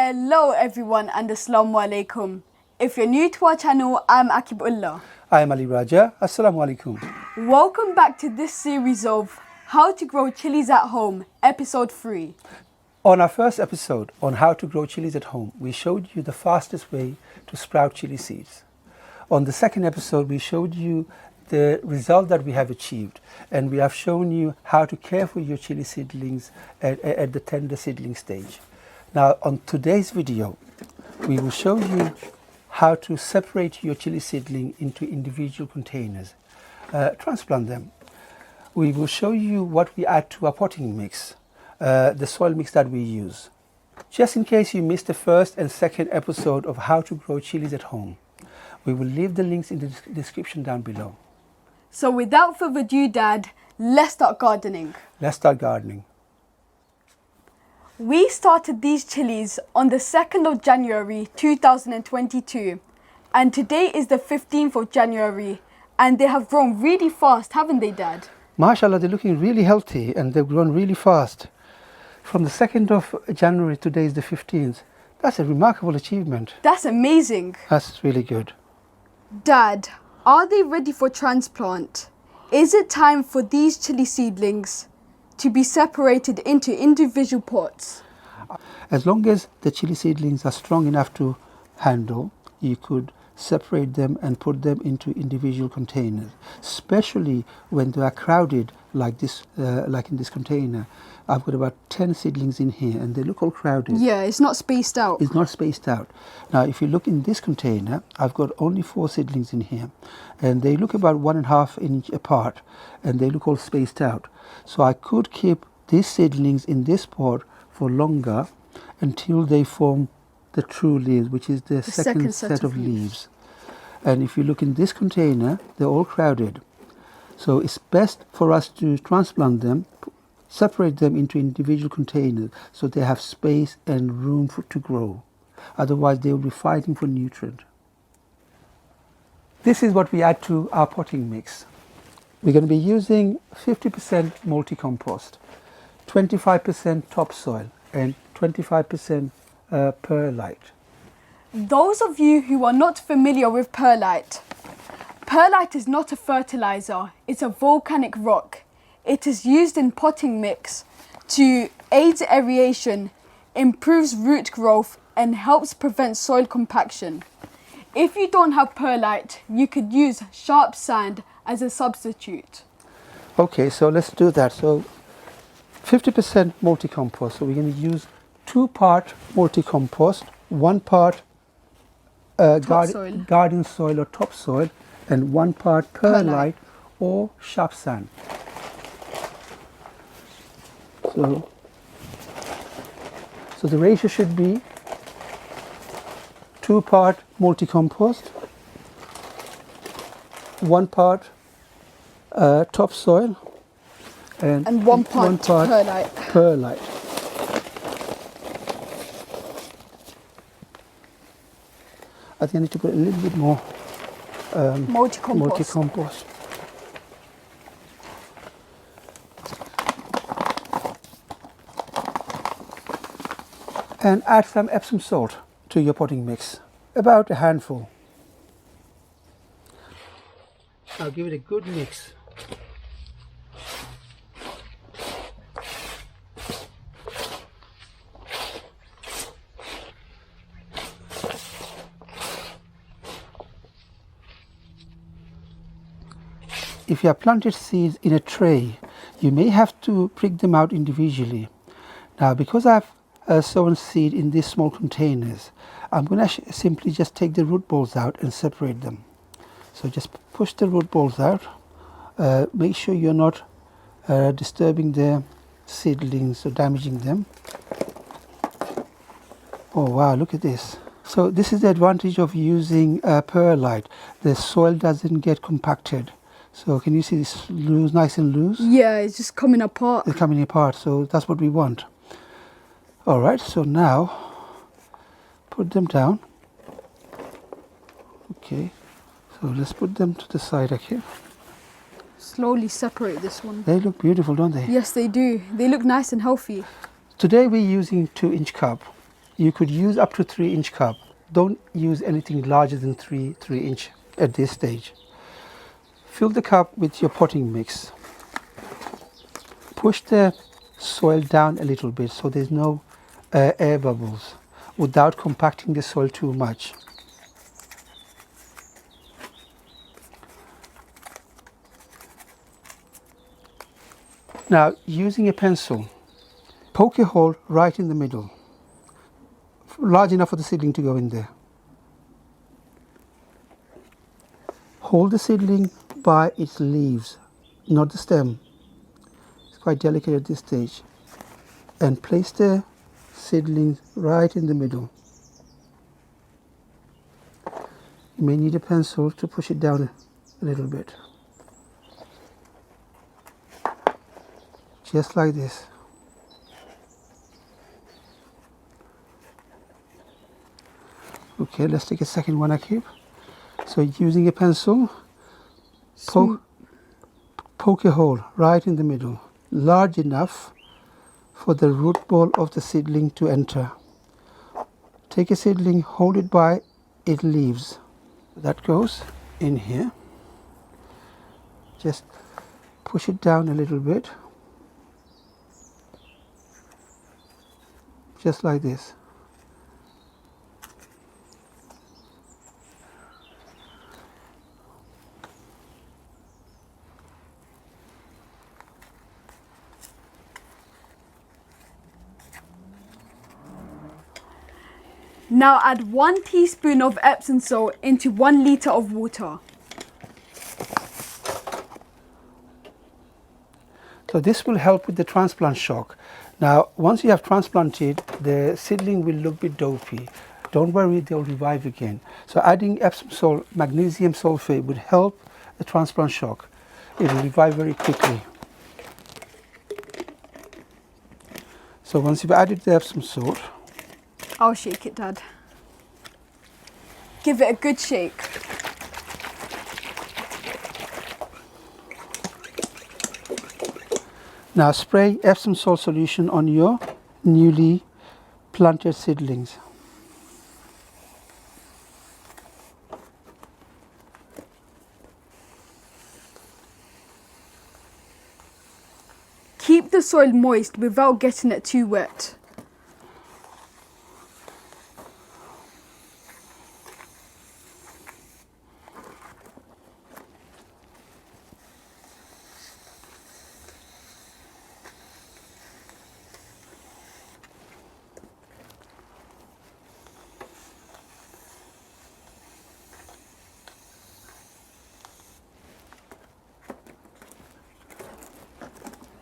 Hello everyone and Assalamu alaikum. If you're new to our channel, I'm Akibullah. I am Ali Raja. Assalamu alaikum. Welcome back to this series of How to Grow Chilies at Home, episode 3. On our first episode on how to grow chilies at home, we showed you the fastest way to sprout chili seeds. On the second episode, we showed you the result that we have achieved, and we have shown you how to care for your chili seedlings at the tender seedling stage. Now, on today's video, we will show you how to separate your chili seedling into individual containers, transplant them. We will show you what we add to our potting mix, the soil mix that we use. Just in case you missed the first and second episode of how to grow chilies at home, we will leave the links in the description down below. So without further ado, Dad, let's start gardening. Let's start gardening. We started these chilies on the 2nd of January 2022, and today is the 15th of January, and they have grown really fast, haven't they, Dad? MashaAllah, they're looking really healthy and they've grown really fast. From the 2nd of January, today is the 15th. That's a remarkable achievement. That's amazing. That's really good. Dad, are they ready for transplant? Is it time for these chili seedlings to be separated into individual pots? As long as the chili seedlings are strong enough to handle, you could separate them and put them into individual containers, especially when they are crowded like this, like in this container. I've got about 10 seedlings in here and they look all crowded. Yeah, it's not spaced out. It's not spaced out. Now, if you look in this container, I've got only 4 seedlings in here and they look about 1.5 inch apart and they look all spaced out. So I could keep these seedlings in this pot for longer until they form the true leaves, which is the second set of leaves. And if you look in this container, they're all crowded. So it's best for us to transplant them, separate them into individual containers so they have space and room to grow. Otherwise, they will be fighting for nutrient. This is what we add to our potting mix. We're going to be using 50% multi-compost, 25% topsoil, and 25% perlite. Those of you who are not familiar with perlite, perlite is not a fertilizer, it's a volcanic rock. It is used in potting mix to aid aeration, improves root growth and helps prevent soil compaction. If you don't have perlite, you could use sharp sand as a substitute. Okay, so let's do that. So 50% multi-compost, so we're going to use 2 part multi-compost, 1 part garden soil or topsoil, and 1 part perlite or sharp sand. So the ratio should be 2 part multi-compost, 1 part topsoil, and 1 part perlite. I think I need to put a little bit more multi-compost. And add some Epsom salt to your potting mix, about a handful. Now give it a good mix. If you have planted seeds in a tray, you may have to prick them out individually. Now, because I've sown seed in these small containers, I'm going to simply just take the root balls out and separate them. So just push the root balls out. Make sure you're not disturbing the seedlings or damaging them. Oh wow, look at this. So this is the advantage of using perlite. The soil doesn't get compacted. So can you see this loose, nice and loose? Yeah, it's just coming apart. It's coming apart, so that's what we want. All right, so now put them down. Okay, so let's put them to the side here. Slowly separate this one. They look beautiful, don't they? Yes, they do. They look nice and healthy. Today we're using 2-inch cup. You could use up to 3-inch cup. Don't use anything larger than 3-inch at this stage. Fill the cup with your potting mix. Push the soil down a little bit so there's no air bubbles without compacting the soil too much. Now, using a pencil, poke a hole right in the middle, large enough for the seedling to go in there. Hold the seedling by its leaves, not the stem. It's quite delicate at this stage. And place the seedling right in the middle. You may need a pencil to push it down a little bit. Just like this. Okay, let's take a second one I keep. So using a pencil, poke a hole right in the middle, large enough for the root ball of the seedling to enter. Take a seedling, hold it by its leaves. That goes in here. Just push it down a little bit. Just like this. Now add 1 teaspoon of Epsom salt into 1 litre of water. So this will help with the transplant shock. Now, once you have transplanted, the seedling will look a bit dopey. Don't worry, they'll revive again. So adding Epsom salt, magnesium sulfate would help the transplant shock. It will revive very quickly. So once you've added the Epsom salt, I'll shake it, Dad. Give it a good shake. now spray Epsom salt solution on your newly planted seedlings. Keep the soil moist without getting it too wet.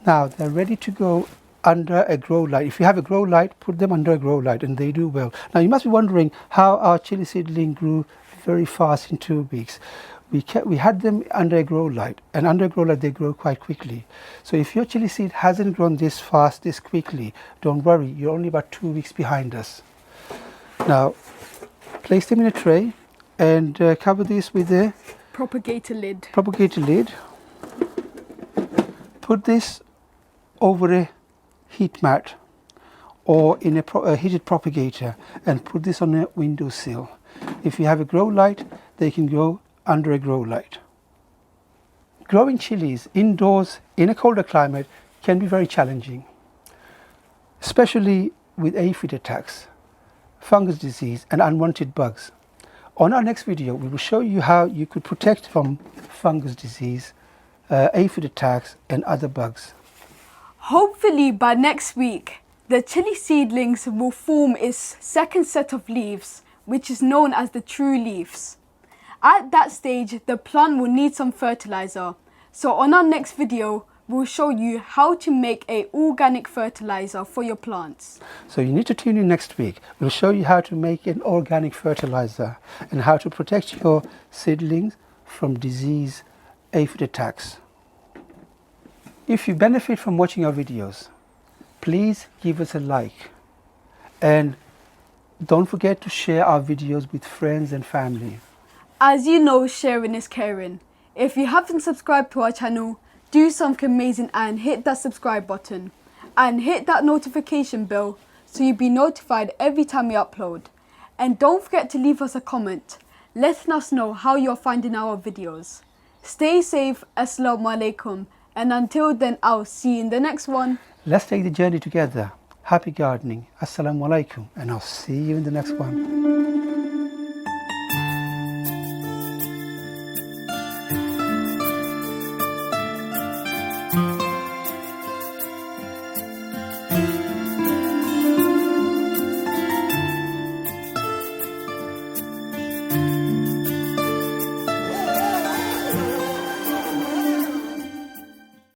Now they're ready to go under a grow light. If you have a grow light, put them under a grow light and they do well. Now you must be wondering how our chili seedling grew very fast in 2 weeks. We had them under a grow light, and under a grow light they grow quite quickly. So if your chili seed hasn't grown this fast, this quickly, don't worry, you're only about 2 weeks behind us. Now place them in a tray and cover this with a Propagator lid. Put this over a heat mat or in a heated propagator and put this on a windowsill. If you have a grow light, they can grow under a grow light. Growing chilies indoors in a colder climate can be very challenging, especially with aphid attacks, fungus disease and unwanted bugs. On our next video, we will show you how you could protect from fungus disease, aphid attacks and other bugs. Hopefully by next week, the chili seedlings will form its second set of leaves, which is known as the true leaves. At that stage, the plant will need some fertilizer. So on our next video, we'll show you how to make an organic fertilizer for your plants. So you need to tune in next week. We'll show you how to make an organic fertilizer and how to protect your seedlings from disease, aphid attacks. If you benefit from watching our videos, please give us a like and don't forget to share our videos with friends and family. As you know, sharing is caring. If you haven't subscribed to our channel, do something amazing and hit that subscribe button and hit that notification bell so you'll be notified every time we upload. And don't forget to leave us a comment, letting us know how you're finding our videos. Stay safe, Assalamu alaikum, and until then, I'll see you in the next one. Let's take the journey together. Happy gardening. Assalamu alaikum, and I'll see you in the next one.